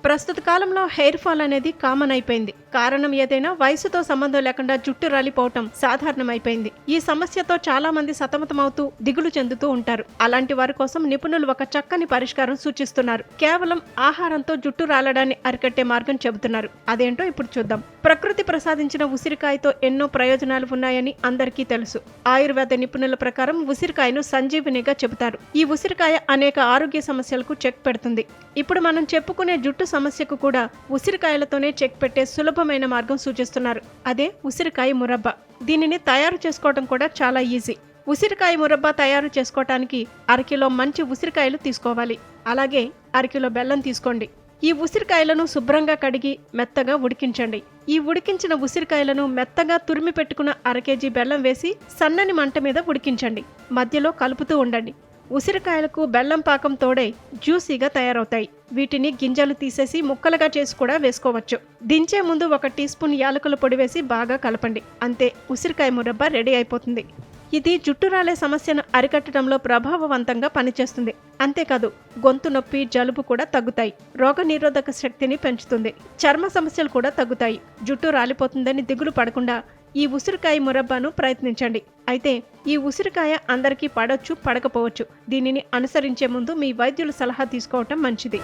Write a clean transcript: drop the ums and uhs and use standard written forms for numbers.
ప్రస్తుత కాలంలో hair fall అనేది కామన్ అయిపోయింది. కారణం ఏదైనా వయసుతో సంబంధం లేకుండా జుట్టు రాలిపోవటం సాధారణమైపోయింది. ఈ సమస్యతో చాలా మంది సతమతమవుతూ దిగులు చెందుతూ ఉంటారు. అలాంటి వారి కోసం నిపుణులు ఒక చక్కని పరిష్కారం సూచిస్తున్నారు. కేవలం ఆహారంతో జుట్టు రాలడాన్ని అరికట్టే మార్గం చెబుతున్నారు. అదేంటో ఇప్పుడు చూద్దాం. ప్రకృతి ప్రసాదించిన ఉసిరికాయతో ఎన్నో ప్రయోజనాలు ఉన్నాయని అందరికీ తెలుసు. ఆయుర్వేద నిపుణుల ప్రకారం ఉసిరికాయను సంజీవినిగా చెబుతారు. ఈ ఉసిరికాయ అనేక ఆరోగ్య సమస్యలకు చెక్ పెడుతుంది. ఇప్పుడు మనం చెప్పుకునే జుట్టు సమస్యకు కూడా ఉసిరికాయలతోనే చెక్ పెట్టే సులభమైన మార్గం సూచిస్తున్నారు. అదే ఉసిరికాయ మురబ్బా. దీనిని తయారు చేసుకోవడం కూడా చాలా ఈజీ. ఉసిరికాయ మురబ్బా తయారు చేసుకోవటానికి అరకిలో మంచి ఉసిరికాయలు తీసుకోవాలి. అలాగే అరకిలో బెల్లం తీసుకోండి. ఈ ఉసిరికాయలను శుభ్రంగా కడిగి మెత్తగా ఉడికించండి. ఈ ఉడికించిన ఉసిరికాయలను మెత్తగా తురిమి పెట్టుకున్న 1 కేజీ బెల్లం వేసి సన్నని మంట మీద ఉడికించండి. మధ్యలో కలుపుతూ ఉండండి. ఉసిరికాయలకు బెల్లం పాకం తోడై జ్యూసీగా తయారవుతాయి. వీటిని గింజలు తీసేసి ముక్కలుగా చేసి కూడా వేసుకోవచ్చు. దించే ముందు 1 టీ స్పూన్ యాలకుల పొడి వేసి బాగా కలపండి. అంతే, ఉసిరికాయ మురబ్బా రెడీ అయిపోతుంది. ఇది జుట్టు రాలే సమస్యను అరికట్టడంలో ప్రభావవంతంగా పనిచేస్తుంది. అంతేకాదు, గొంతు నొప్పి, జలుబు కూడా తగ్గుతాయి. రోగనిరోధక శక్తిని పెంచుతుంది. చర్మ సమస్యలు కూడా తగ్గుతాయి. జుట్టు రాలిపోతుందని దిగులు పడకుండా ఈ ఉసిరికాయ మురబ్బాను ప్రయత్నించండి. అయితే ఈ ఉసిరికాయ అందరికీ పడొచ్చు, పడకపోవచ్చు. దీనిని అనుసరించే ముందు మీ వైద్యుల సలహా తీసుకోవటం మంచిది.